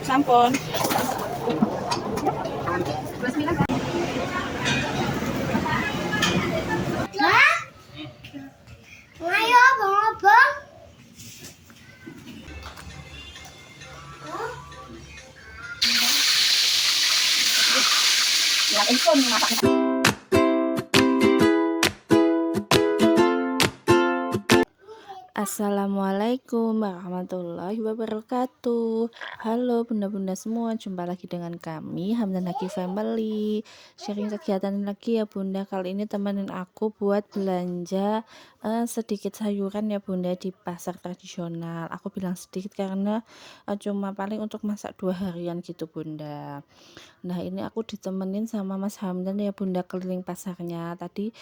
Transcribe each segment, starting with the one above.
Sampun. Ayo, abang. Yang info nih masak. Assalamualaikum warahmatullahi wabarakatuh. Halo bunda-bunda semua, jumpa lagi dengan kami Hamdan Haki Family. Sharing kegiatan lagi ya bunda. Kali ini temenin aku buat belanja sedikit sayuran ya bunda di pasar tradisional. Aku bilang sedikit karena cuma paling untuk masak 2 harian gitu bunda. Nah ini aku ditemenin sama Mas Hamdan ya bunda, keliling pasarnya. Tadi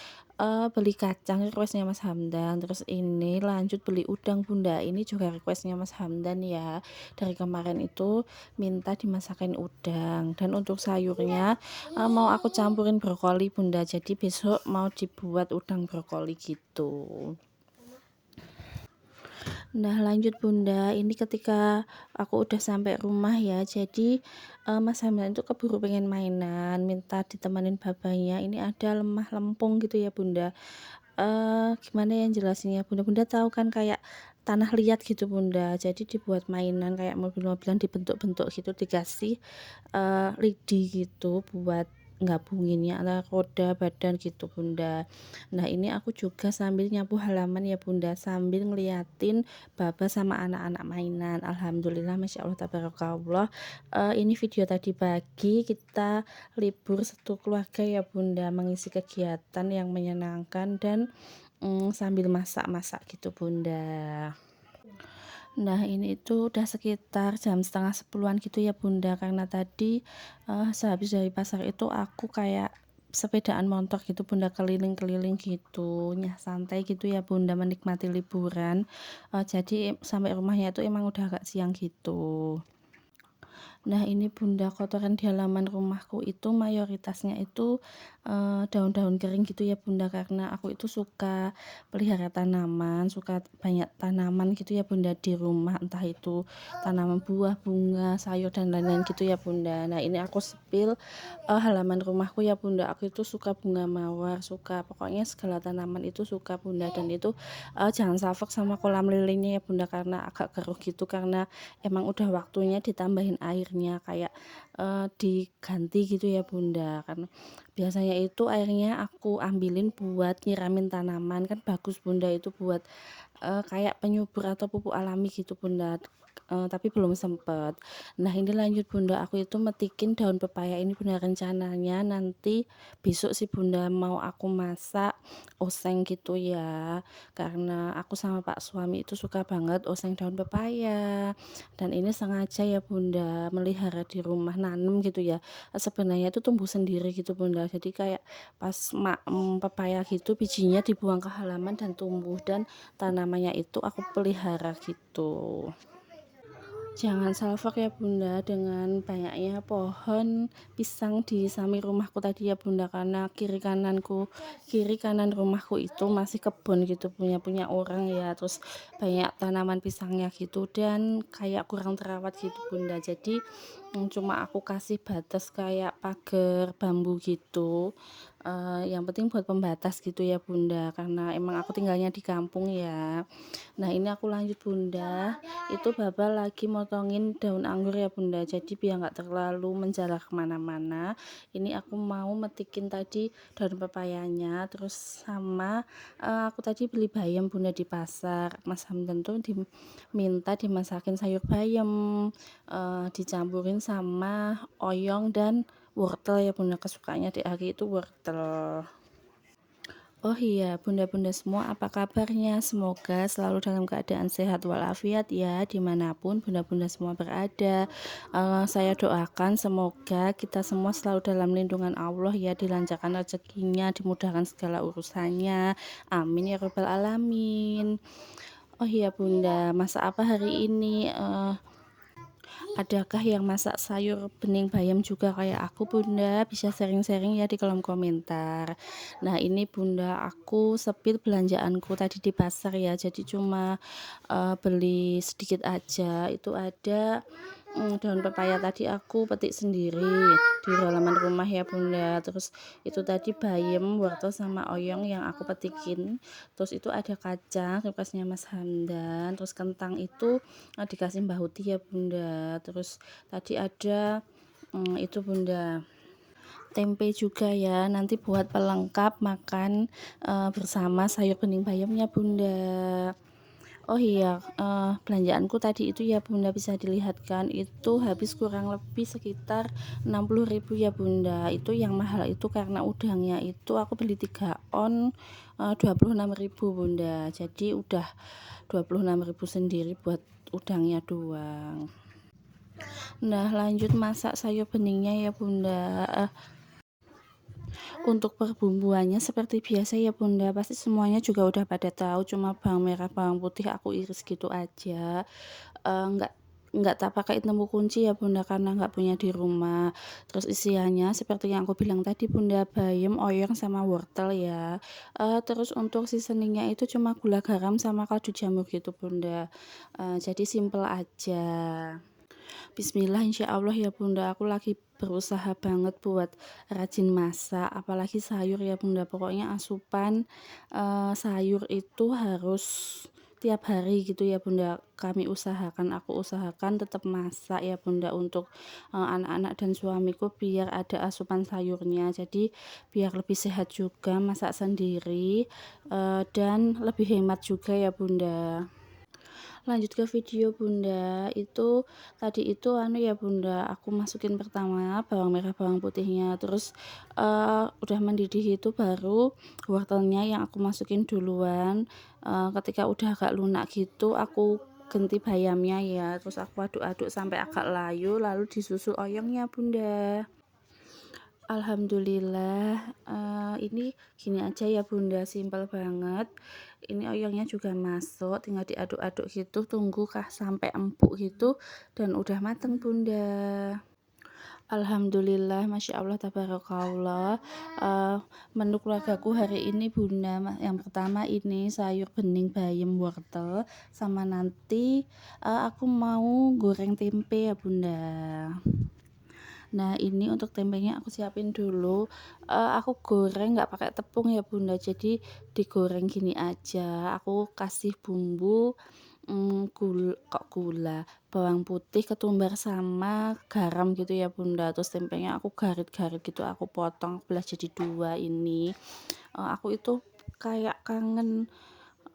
beli kacang requestnya Mas Hamdan, terus ini lanjut beli udang bunda, ini juga requestnya Mas Hamdan ya. Dari kemarin itu minta dimasakin udang, dan untuk sayurnya mau aku campurin brokoli bunda, jadi besok mau dibuat udang brokoli gitu. Nah lanjut bunda, ini ketika aku udah sampai rumah ya, jadi Mas Hamdan itu keburu pengen mainan, minta ditemenin babanya. Ini ada lemah lempung gitu ya bunda. Gimana yang jelasinnya bunda tahu kan, kayak tanah liat gitu bunda, jadi dibuat mainan kayak mobil-mobilan dibentuk-bentuk gitu, dikasih lidi gitu buat gabunginnya antara roda badan gitu bunda. Nah ini aku juga sambil nyapu halaman ya bunda, sambil ngeliatin baba sama anak-anak mainan. Alhamdulillah masya Allah tabarakallah. Ini video tadi pagi kita libur satu keluarga ya bunda, mengisi kegiatan yang menyenangkan dan sambil masak-masak gitu bunda. Nah ini itu udah sekitar jam setengah 10-an gitu ya bunda, karena tadi sehabis dari pasar itu aku kayak sepedaan motor gitu bunda, keliling-keliling gitu, nyah santai gitu ya bunda, menikmati liburan. Jadi sampai rumahnya itu emang udah agak siang gitu. Nah ini bunda, kotoran di halaman rumahku itu mayoritasnya itu daun-daun kering gitu ya bunda, karena aku itu suka pelihara tanaman, suka banyak tanaman gitu ya bunda di rumah, entah itu tanaman buah, bunga, sayur dan lain-lain gitu ya bunda. Nah ini aku sepil halaman rumahku ya bunda, aku itu suka bunga mawar, suka pokoknya segala tanaman itu suka bunda. Dan itu jangan salfok sama kolam lilingnya ya bunda, karena agak keruh gitu, karena emang udah waktunya ditambahin airnya, kayak diganti gitu ya bunda. Karena biasanya itu airnya aku ambilin buat nyiramin tanaman, kan bagus bunda itu buat kayak penyubur atau pupuk alami gitu bunda. Tapi belum sempet. Nah ini lanjut bunda, aku itu metikin daun pepaya ini bunda, rencananya nanti besok sih bunda mau aku masak oseng gitu ya, karena aku sama pak suami itu suka banget oseng daun pepaya. Dan ini sengaja ya bunda melihara di rumah, nanem gitu ya, sebenarnya itu tumbuh sendiri gitu bunda, jadi kayak pas pepaya gitu bijinya dibuang ke halaman dan tumbuh, dan tanamannya itu aku pelihara gitu. Jangan salfok ya bunda dengan banyaknya pohon pisang di samping rumahku tadi ya bunda, karena kiri kanan rumahku itu masih kebun gitu, punya orang ya, terus banyak tanaman pisangnya gitu dan kayak kurang terawat gitu bunda. Jadi cuma aku kasih batas kayak pagar bambu gitu, yang penting buat pembatas gitu ya bunda, karena emang aku tinggalnya di kampung ya. Nah ini aku lanjut bunda, itu baba lagi motongin daun anggur ya bunda, jadi biar nggak terlalu menjalar kemana-mana. Ini aku mau metikin tadi daun pepayanya, terus sama aku tadi beli bayam bunda di pasar. Mas Hamdan tuh diminta dimasakin sayur bayam, dicampurin sama oyong dan wortel ya bunda, kesukaannya di hari itu wortel. Oh iya, bunda-bunda semua apa kabarnya? Semoga selalu dalam keadaan sehat walafiat ya, dimanapun bunda-bunda semua berada. Saya doakan semoga kita semua selalu dalam lindungan Allah ya, dilancarkan rezekinya, dimudahkan segala urusannya. Amin ya robbal alamin. Oh iya bunda, masak apa hari ini? Adakah yang masak sayur bening bayam juga kayak aku bunda? Bisa sharing-sharing ya di kolom komentar. Nah ini bunda, aku sepil belanjaanku tadi di pasar ya, jadi cuma beli sedikit aja. Itu ada Daun pepaya tadi aku petik sendiri di halaman rumah ya Bunda. Terus itu tadi bayam, wortel sama oyong yang aku petikin. Terus itu ada kacang requestnya Mas Hamdan. Terus kentang itu dikasih Mbah Huti ya Bunda. Terus tadi ada itu Bunda, tempe juga ya. Nanti buat pelengkap makan bersama sayur bening bayamnya Bunda. Oh iya, belanjaanku tadi itu ya Bunda, bisa dilihat kan itu habis kurang lebih sekitar 60.000 ya Bunda. Itu yang mahal itu karena udangnya itu aku beli 3 on 26.000 Bunda. Jadi udah 26.000 sendiri buat udangnya doang. Nah, lanjut masak sayur beningnya ya Bunda. Untuk perbumbuannya seperti biasa ya Bunda, pasti semuanya juga udah pada tahu, cuma bawang merah, bawang putih aku iris gitu aja. Nggak tak pakai temu kunci ya Bunda, karena nggak punya di rumah. Terus isiannya seperti yang aku bilang tadi Bunda, bayam, oyong, sama wortel ya. Terus untuk seasoningnya itu cuma gula garam sama kaldu jamur gitu Bunda. Jadi simple aja. Bismillah, insya Allah ya Bunda, aku lagi berusaha banget buat rajin masak, apalagi sayur ya Bunda. Pokoknya asupan sayur itu harus tiap hari gitu ya Bunda. Aku usahakan tetap masak ya Bunda, untuk anak-anak dan suamiku biar ada asupan sayurnya. Jadi biar lebih sehat juga masak sendiri, dan lebih hemat juga ya Bunda. Lanjut ke video Bunda, itu tadi itu ya Bunda, aku masukin pertama bawang merah, bawang putihnya, terus udah mendidih itu baru wortelnya yang aku masukin duluan. Ketika udah agak lunak gitu aku ganti bayamnya ya, terus aku aduk-aduk sampai agak layu, lalu disusul oyongnya Bunda. Alhamdulillah, ini gini aja ya Bunda, simpel banget. Ini oyongnya juga masuk, tinggal diaduk-aduk gitu, tunggu sampai empuk gitu, dan udah mateng Bunda. Alhamdulillah, Masya Allah, tabarakallah. Menu keluargaku hari ini Bunda, yang pertama ini sayur bening bayam wortel, sama nanti aku mau goreng tempe ya Bunda. Nah, ini untuk tempenya aku siapin dulu. Aku goreng nggak pakai tepung ya Bunda, jadi digoreng gini aja. Aku kasih bumbu, gula, bawang putih, ketumbar, sama garam gitu ya Bunda. Terus tempenya aku garit-garit gitu, aku potong belah jadi 2 ini. Aku itu kayak kangen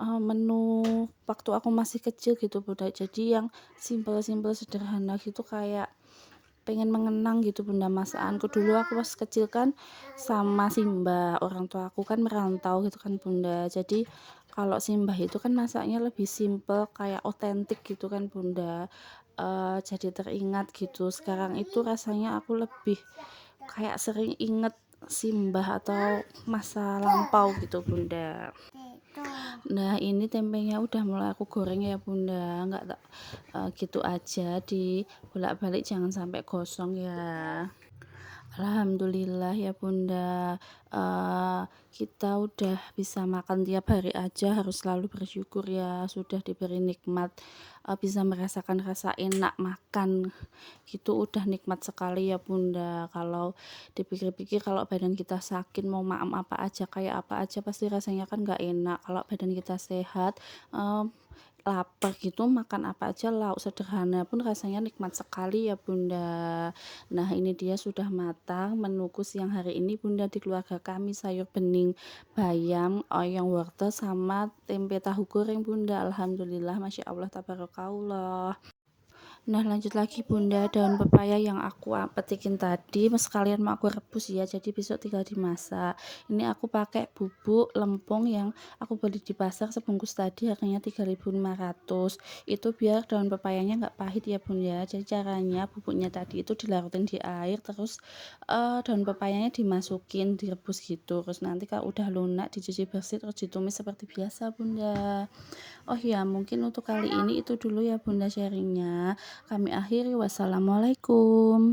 menu waktu aku masih kecil gitu Bunda. Jadi yang simpel-simpel sederhana gitu, kayak pengen mengenang gitu Bunda masakanku dulu. Aku pas kecil kan sama simbah, orang tua aku kan merantau gitu kan Bunda. Jadi kalau simbah itu kan masaknya lebih simple, kayak otentik gitu kan Bunda. Jadi teringat gitu. Sekarang itu rasanya aku lebih kayak sering inget simbah atau masa lampau gitu Bunda. Nah, ini tempenya udah mulai aku goreng ya Bunda, nggak tak gitu aja, dibolak-balik jangan sampai gosong ya. Alhamdulillah ya Bunda, kita udah bisa makan tiap hari aja, harus selalu bersyukur ya, sudah diberi nikmat, bisa merasakan rasa enak makan gitu, udah nikmat sekali ya Bunda. Kalau dipikir-pikir, kalau badan kita sakit mau makan apa aja, kayak apa aja, pasti rasanya kan nggak enak. Kalau badan kita sehat, lapar gitu, makan apa aja lauk sederhana pun rasanya nikmat sekali ya Bunda. Nah, ini dia sudah matang menuku siang hari ini Bunda, di keluarga kami sayur bening bayam, oyong wortel, sama tempe tahu goreng Bunda. Alhamdulillah, Masya Allah, tabarakallah. Nah, lanjut lagi Bunda, daun pepaya yang aku petikin tadi sekalian mau aku rebus ya, jadi besok tinggal dimasak. Ini aku pakai bubuk lempung yang aku beli di pasar, sebungkus tadi harganya 3.500. Itu biar daun pepayanya nggak pahit ya Bunda. Jadi caranya bubuknya tadi itu dilarutin di air, terus daun pepayanya dimasukin, direbus gitu. Terus nanti kalau udah lunak dicuci bersih, terus ditumis seperti biasa Bunda. Oh ya, mungkin untuk kali ini itu dulu ya Bunda sharingnya. Kami akhiri, wassalamualaikum.